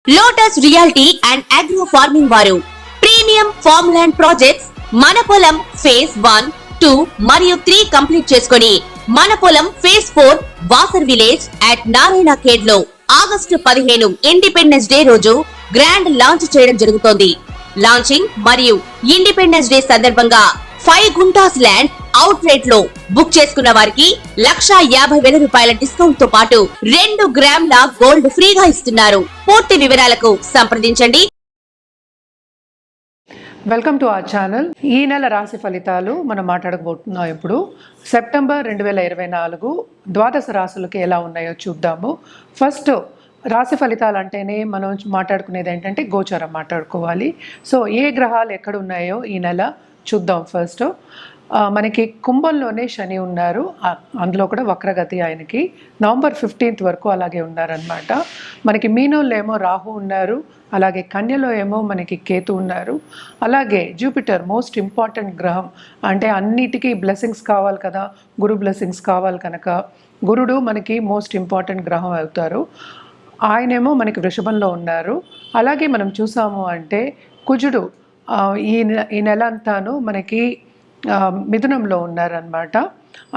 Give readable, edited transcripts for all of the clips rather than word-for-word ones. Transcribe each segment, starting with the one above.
Lotus reality and agro farming వారు premium farm land projects మన పొలం ఫేజ్ 1, 2 మరియు 3 కంప్లీట్ చేసుకొని మన పొలం phase 4 Wasar village at Narayana Khed లో ఆగస్టు 15 ఇండిపెండెన్స్ డే రోజు గ్రాండ్ లాంచ్ చేయడం జరుగుతోంది. లాంచింగ్ మరియు ఇండిపెండెన్స్ డే సందర్భంగా 5 గుంటాస్ ల్యాండ్ అవుట్ రేట్ లో బుక్ చేసుకున్న వారికి 1,50,000 రూపాయల డిస్కౌంట్ తో పాటు 2 గ్రాముల గోల్డ్ ఫ్రీగా ఇస్తున్నారు. పూర్తి వివరాలకు సంప్రదించండి. Welcome to our channel. ఈ నెల రాశి ఫలితాలు మనం మాట్లాడకపోతున్నాం. ఇప్పుడు సెప్టెంబర్ 2024 ద్వాదశ రాశులకి ఎలా ఉన్నాయో చూద్దాము. ఫస్ట్ రాశి ఫలితాలు అంటేనే మనం మాట్లాడుకునేది ఏంటంటే గోచారం మాట్లాడుకోవాలి. సో ఏ గ్రహాలు ఎక్కడ ఉన్నాయో ఈ నెల చూద్దాం. ఫస్ట్ మనకి కుంభంలోనే శని ఉన్నారు, అందులో కూడా వక్రగతి ఆయనకి నవంబర్ 15 వరకు అలాగే ఉన్నారనమాట. మనకి మీనంలో ఏమో రాహు ఉన్నారు, అలాగే కన్యలో ఏమో మనకి కేతు ఉన్నారు, అలాగే జూపిటర్ మోస్ట్ ఇంపార్టెంట్ గ్రహం, అంటే అన్నిటికీ బ్లెస్సింగ్స్ కావాలి కదా, గురు బ్లెస్సింగ్స్ కావాలి కనుక గురుడు మనకి మోస్ట్ ఇంపార్టెంట్ గ్రహం అవుతారు. ఆయనేమో మనకి వృషభంలో ఉన్నారు. అలాగే మనం చూసాము అంటే కుజుడు ఈ నెల అంతాను మనకి మిథునంలో ఉన్నారనమాట.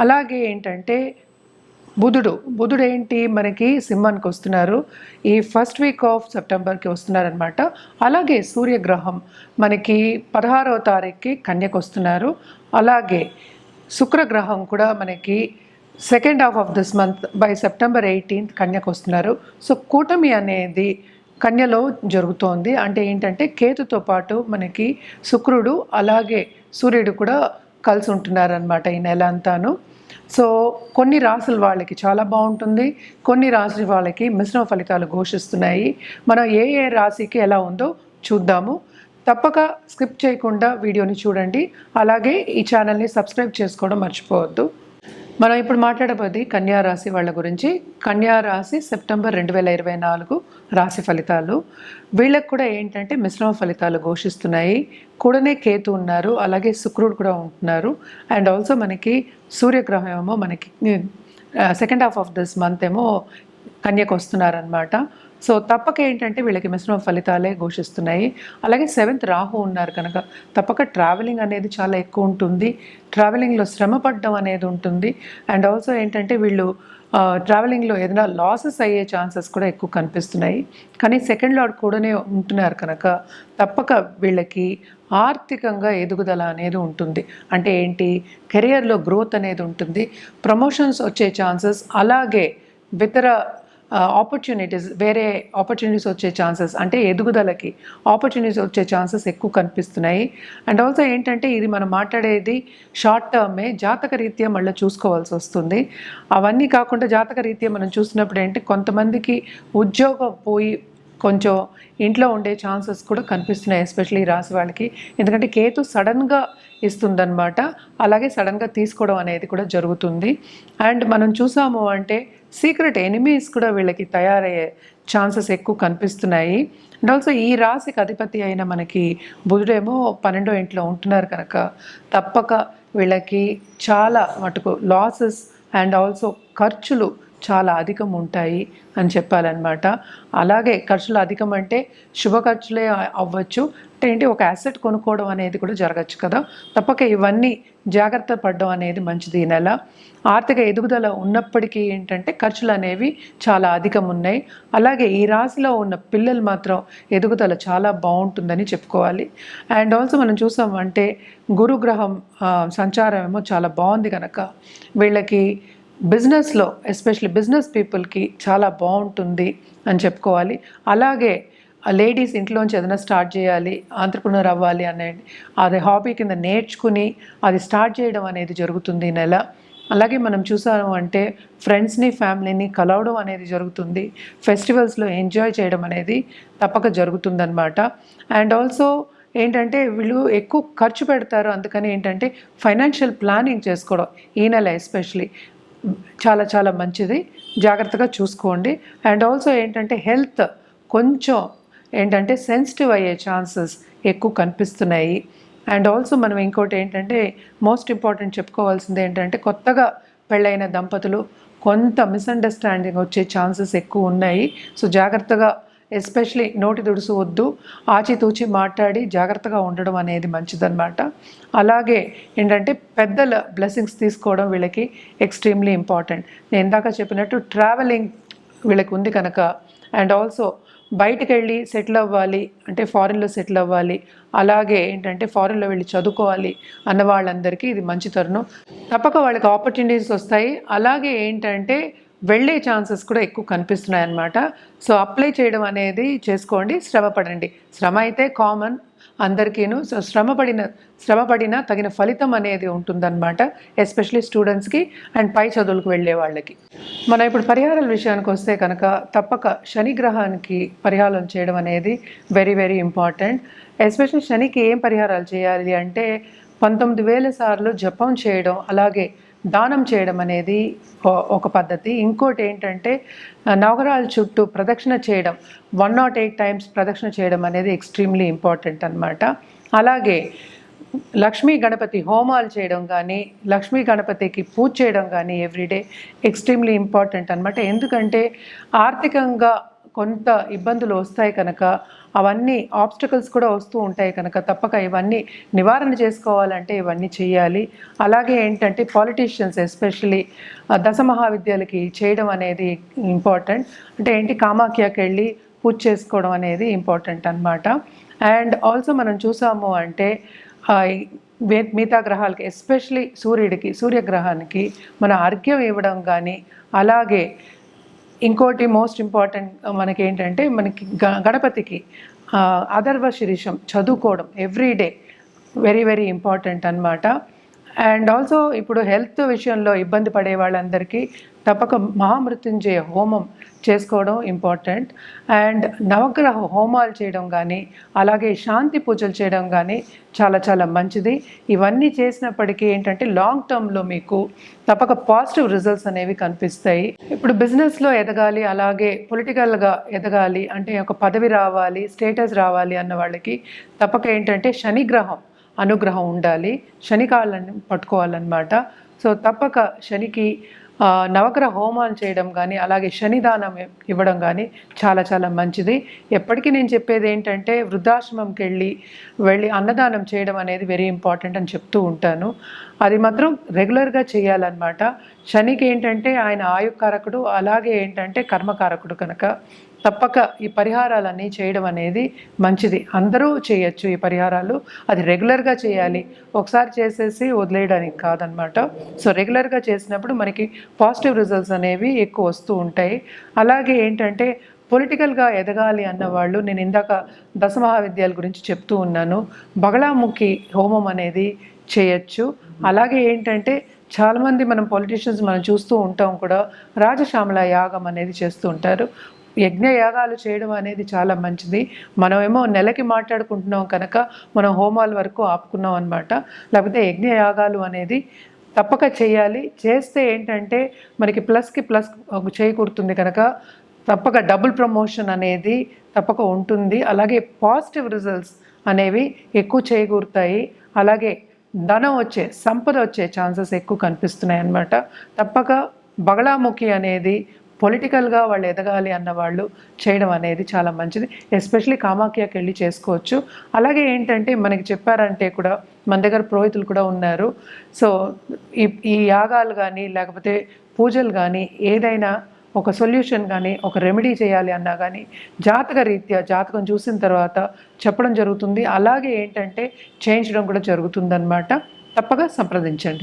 అలాగే ఏంటంటే బుధుడు ఏంటి మనకి సింహానికి వస్తున్నారు, ఈ ఫస్ట్ వీక్ ఆఫ్ సెప్టెంబర్కి వస్తున్నారనమాట. అలాగే సూర్యగ్రహం మనకి 16వ తారీఖుకి కన్యకు వస్తున్నారు. అలాగే శుక్రగ్రహం కూడా మనకి second half of this month by September 18 కన్యకు వస్తున్నారు. సో కూటమి అనేది కన్యలో జరుగుతోంది. అంటే ఏంటంటే కేతుతో పాటు మనకి శుక్రుడు అలాగే సూర్యుడు కూడా కలిసి ఉంటున్నారనమాట ఈ నెల అంతాను. సో కొన్ని రాశుల వాళ్ళకి చాలా బాగుంటుంది, కొన్ని రాశి వాళ్ళకి మిశ్రమ ఫలితాలు ఘోషిస్తున్నాయి. మనం ఏ రాశికి ఎలా ఉందో చూద్దాము. తప్పక స్కిప్ చేయకుండా వీడియోని చూడండి. అలాగే ఈ ఛానల్ని సబ్స్క్రైబ్ చేసుకోవడం మర్చిపోవద్దు. మనం ఇప్పుడు మాట్లాడబోది కన్యా రాశి వాళ్ళ గురించి. కన్యా రాశి సెప్టెంబర్ 2024 రాశి ఫలితాలు. వీళ్ళకి కూడా ఏంటంటే మిశ్రమ ఫలితాలు ఘోషిస్తున్నాయి. కూడానే కేతు ఉన్నారు, అలాగే శుక్రుడు కూడా ఉంటున్నారు. అండ్ ఆల్సో మనకి సూర్యగ్రహం ఏమో మనకి second half of this month ఏమో కన్యకు వస్తున్నారనమాట. సో తప్పక ఏంటంటే వీళ్ళకి మిశ్రమ ఫలితాలే ఘోషిస్తున్నాయి. అలాగే 7th రాహు ఉన్నారు కనుక తప్పక ట్రావెలింగ్ అనేది చాలా ఎక్కువ ఉంటుంది, ట్రావెలింగ్లో శ్రమ పడడం అనేది ఉంటుంది. అండ్ ఆల్సో ఏంటంటే వీళ్ళు ట్రావెలింగ్లో ఏదైనా లాసెస్ అయ్యే ఛాన్సెస్ కూడా ఎక్కువ కనిపిస్తున్నాయి. కానీ సెకండ్ లార్డ్ కూడానే ఉంటున్నారు కనుక తప్పక వీళ్ళకి ఆర్థికంగా ఎదుగుదల అనేది ఉంటుంది. అంటే ఏంటి, కెరియర్లో గ్రోత్ అనేది ఉంటుంది, ప్రమోషన్స్ వచ్చే ఛాన్సెస్, అలాగే ఇతర ఆపర్చునిటీస్, వేరే ఆపర్చునిటీస్ వచ్చే ఛాన్సెస్, అంటే ఎదుగుదలకి ఆపర్చునిటీస్ వచ్చే ఛాన్సెస్ ఎక్కువ కనిపిస్తున్నాయి. అండ్ ఆల్సో ఏంటంటే ఇది మనం మాట్లాడేది షార్ట్ టర్మే, జాతక రీత్యా మళ్ళీ చూసుకోవాల్సి వస్తుంది. అవన్నీ కాకుండా జాతక రీత్యా మనం చూసినప్పుడు ఏంటి, కొంతమందికి ఉద్యోగం పోయి కొంచెం ఇంట్లో ఉండే ఛాన్సెస్ కూడా కనిపిస్తున్నాయి, ఎస్పెషల్లీ రాశి వాళ్ళకి. ఎందుకంటే కేతు సడన్గా ఇస్తుందన్నమాట, అలాగే సడన్గా తీసుకోవడం అనేది కూడా జరుగుతుంది. అండ్ మనం చూసాము అంటే సీక్రెట్ ఎనిమీస్ కూడా వీళ్ళకి తయారయ్యే ఛాన్సెస్ ఎక్కువ కనిపిస్తున్నాయి. అండ్ ఆల్సో ఈ రాశికి అధిపతి అయిన మనకి బుధుడేమో 12వ ఇంట్లో ఉంటున్నారు కనుక తప్పక వీళ్ళకి చాలా మటుకు లాసెస్ అండ్ ఆల్సో ఖర్చులు చాలా అధికం ఉంటాయి అని చెప్పాలన్నమాట. అలాగే ఖర్చులు అధికం అంటే శుభ ఖర్చులే అవ్వచ్చు, అంటే ఏంటి ఒక అసెట్ కొనుక్కోవడం అనేది కూడా జరగచ్చు కదా. తప్పక ఇవన్నీ జాగ్రత్త పడడం అనేది మంచిది. ఈ నెల ఆర్థిక ఎదుగుదల ఉన్నప్పటికీ ఏంటంటే ఖర్చులు అనేవి చాలా అధికం ఉన్నాయి. అలాగే ఈ రాశిలో ఉన్న పిల్లలు మాత్రం ఎదుగుదల చాలా బాగుంటుందని చెప్పుకోవాలి. అండ్ ఆల్సో మనం చూసామంటే గురుగ్రహం సంచారం ఏమో చాలా బాగుంది కనుక వీళ్ళకి బిజినెస్లో, ఎస్పెషల్లీ బిజినెస్ పీపుల్కి చాలా బాగుంటుంది అని చెప్పుకోవాలి. అలాగే లేడీస్ ఇంట్లోంచి ఏదైనా స్టార్ట్ చేయాలి, ఆంట్రప్రెన్యూర్ అవ్వాలి అనేది అది హాబీ కింద నేర్చుకుని అది స్టార్ట్ చేయడం అనేది జరుగుతుంది ఈ నెల. అలాగే మనం చూసాము అంటే ఫ్రెండ్స్ని, ఫ్యామిలీని కలవడం అనేది జరుగుతుంది. ఫెస్టివల్స్లో ఎంజాయ్ చేయడం అనేది తప్పక జరుగుతుందన్నమాట. అండ్ ఆల్సో ఏంటంటే వీళ్ళు ఎక్కువ ఖర్చు పెడతారు, అందుకని ఏంటంటే ఫైనాన్షియల్ ప్లానింగ్ చేసుకోవడం ఈ నెల ఎస్పెషలీ చాలా చాలా మంచిది, జాగ్రత్తగా చూసుకోండి. అండ్ ఆల్సో ఏంటంటే హెల్త్ కొంచెం ఏంటంటే సెన్సిటివ్ అయ్యే ఛాన్సెస్ ఎక్కువ కనిపిస్తున్నాయి. అండ్ ఆల్సో మనం ఇంకోటి ఏంటంటే మోస్ట్ ఇంపార్టెంట్ చెప్పుకోవాల్సింది ఏంటంటే కొత్తగా పెళ్ళైన దంపతులు కొంత మిస్అండర్స్టాండింగ్ వచ్చే ఛాన్సెస్ ఎక్కువ ఉన్నాయి. సో జాగ్రత్తగా ఎస్పెషలీ నోటి దుడుసు వద్దు, ఆచితూచి మాట్లాడి జాగ్రత్తగా ఉండడం అనేది మంచిదన్నమాట. అలాగే ఏంటంటే పెద్దల బ్లెస్సింగ్స్ తీసుకోవడం వీళ్ళకి ఎక్స్ట్రీమ్లీ ఇంపార్టెంట్. నేను ఇందాక చెప్పినట్టు ట్రావెలింగ్ వీళ్ళకి ఉంది కనుక, అండ్ ఆల్సో బయటికి వెళ్ళి సెటిల్ అవ్వాలి అంటే ఫారిన్లో సెటిల్ అవ్వాలి, అలాగే ఏంటంటే ఫారిన్లో వెళ్ళి చదువుకోవాలి అన్న వాళ్ళందరికీ ఇది మంచి తరుణం. తప్పక వాళ్ళకి ఆపర్చునిటీస్ వస్తాయి. అలాగే ఏంటంటే వెళ్ళే ఛాన్సెస్ కూడా ఎక్కువ కనిపిస్తున్నాయి అన్నమాట. సో అప్లై చేయడం అనేది చేసుకోండి, శ్రమ పడండి. శ్రమ అయితే కామన్ అందరికీను. సో శ్రమపడిన తగిన ఫలితం అనేది ఉంటుందన్నమాట, ఎస్పెషలీ స్టూడెంట్స్కి అండ్ పై చదువులకు వెళ్ళే వాళ్ళకి. మనం ఇప్పుడు పరిహారాల విషయానికి వస్తే కనుక తప్పక శని గ్రహానికి పరిహారం చేయడం అనేది వెరీ వెరీ ఇంపార్టెంట్. ఎస్పెషల్లీ శనికి ఏం పరిహారాలు చేయాలి అంటే 19,000 సార్లు జపం చేయడం, అలాగే దానం చేయడం అనేది ఒక పద్ధతి. ఇంకోటి ఏంటంటే నవగ్రహాల చుట్టూ ప్రదక్షిణ చేయడం, 108 టైమ్స్ ప్రదక్షిణ చేయడం అనేది ఎక్స్ట్రీమ్లీ ఇంపార్టెంట్ అన్నమాట. అలాగే లక్ష్మీ గణపతి హోమాలు చేయడం కానీ, లక్ష్మీ గణపతికి పూజ చేయడం కానీ ఎవ్రీడే ఎక్స్ట్రీమ్లీ ఇంపార్టెంట్ అన్నమాట. ఎందుకంటే ఆర్థికంగా కొంత ఇబ్బందులు వస్తాయి కనుక, అవన్నీ ఆబ్స్టకల్స్ కూడా వస్తూ ఉంటాయి కనుక తప్పక ఇవన్నీ నివారణ చేసుకోవాలంటే ఇవన్నీ చేయాలి. అలాగే ఏంటంటే పాలిటీషియన్స్ ఎస్పెషలీ దశమహావిద్యాలకి చేయడం అనేది ఇంపార్టెంట్. అంటే ఏంటి, కామాఖ్యకి వెళ్ళి పూజ చేసుకోవడం అనేది ఇంపార్టెంట్ అన్నమాట. అండ్ ఆల్సో మనం చూసాము అంటే మిగతా గ్రహాలకి ఎస్పెషలీ సూర్యగ్రహానికి మన అర్ఘ్యం ఇవ్వడం కానీ, అలాగే ఇంకోటి మోస్ట్ ఇంపార్టెంట్ మనకి ఏంటంటే మనకి గణపతికి అథర్వ శీర్షం చదువుకోవడం ఎవ్రీడే వెరీ వెరీ ఇంపార్టెంట్ అన్నమాట. అండ్ ఆల్సో ఇప్పుడు హెల్త్ విషయంలో ఇబ్బంది పడే వాళ్ళందరికీ తప్పక మహామృత్యుంజయ హోమం చేసుకోవడం ఇంపార్టెంట్. అండ్ నవగ్రహ హోమాలు చేయడం కానీ, అలాగే శాంతి పూజలు చేయడం కానీ చాలా చాలా మంచిది. ఇవన్నీ చేసినప్పటికీ ఏంటంటే లాంగ్ టర్మ్లో మీకు తప్పక పాజిటివ్ రిజల్ట్స్ అనేవి కనిపిస్తాయి. ఇప్పుడు బిజినెస్లో ఎదగాలి, అలాగే పొలిటికల్గా ఎదగాలి అంటే ఒక పదవి రావాలి, స్టేటస్ రావాలి అన్న వాళ్ళకి తప్పక ఏంటంటే శనిగ్రహం అనుగ్రహం ఉండాలి, శనికాళ్ళని పట్టుకోవాలన్నమాట. సో తప్పక శనికి నవగ్రహ హోమాలు చేయడం కానీ, అలాగే శనిదానం ఇవ్వడం కానీ చాలా చాలా మంచిది. ఎప్పటికీ నేను చెప్పేది ఏంటంటే వృద్ధాశ్రమంకి వెళ్ళి అన్నదానం చేయడం అనేది వెరీ ఇంపార్టెంట్ అని చెప్తూ ఉంటాను. అది మాత్రం రెగ్యులర్గా చేయాలన్నమాట. శనికి ఏంటంటే ఆయన ఆయుకారకుడు, అలాగే ఏంటంటే కర్మకారకుడు కనుక తప్పక ఈ పరిహారాలన్నీ చేయడం అనేది మంచిది. అందరూ చేయొచ్చు ఈ పరిహారాలు, అది రెగ్యులర్గా చేయాలి, ఒకసారి చేసేసి వదిలేయడానికి కాదనమాట. సో రెగ్యులర్గా చేసినప్పుడు మనకి పాజిటివ్ రిజల్ట్స్ అనేవి ఎక్కువ వస్తూ ఉంటాయి. అలాగే ఏంటంటే పొలిటికల్గా ఎదగాలి అన్నవాళ్ళు, నేను ఇందాక దశమహావిద్యాల గురించి చెప్తూ ఉన్నాను, బగళాముఖి హోమం అనేది చేయొచ్చు. అలాగే ఏంటంటే చాలామంది మనం పొలిటీషియన్స్ మనం చూస్తూ ఉంటాం కూడా, రాజశ్యామల యాగం అనేది చేస్తూ ఉంటారు. యజ్ఞ యాగాలు చేయడం అనేది చాలా మంచిది. మనమేమో నెలకి మాట్లాడుకుంటున్నాం కనుక మనం హోమాల వరకు ఆపుకున్నాం అనమాట. లేకపోతే యజ్ఞ యాగాలు అనేది తప్పక చేయాలి. చేస్తే ఏంటంటే మనకి ప్లస్కి ప్లస్ చేకూరుతుంది కనుక తప్పక డబుల్ ప్రమోషన్ అనేది తప్పక ఉంటుంది. అలాగే పాజిటివ్ రిజల్ట్స్ అనేవి ఎక్కువ చేకూరుతాయి. అలాగే ధనం వచ్చే, సంపద వచ్చే ఛాన్సెస్ ఎక్కువ కనిపిస్తున్నాయి అన్నమాట. తప్పక బగళాముఖి అనేది పొలిటికల్గా వాళ్ళు ఎదగాలి అన్న వాళ్ళు చేయడం అనేది చాలా మంచిది. ఎస్పెషలీ కామాఖ్యకి వెళ్ళి చేసుకోవచ్చు. అలాగే ఏంటంటే మనకి చెప్పారంటే కూడా మన దగ్గర పురోహితులు కూడా ఉన్నారు. సో ఈ యాగాలు కానీ లేకపోతే పూజలు కానీ ఏదైనా ఒక సొల్యూషన్ కానీ ఒక రెమెడీ చేయాలి అన్నా కానీ జాతక రీత్యా జాతకం చూసిన తర్వాత చెప్పడం జరుగుతుంది. అలాగే ఏంటంటే చేయించడం కూడా జరుగుతుందన్నమాట. తప్పక సంప్రదించండి.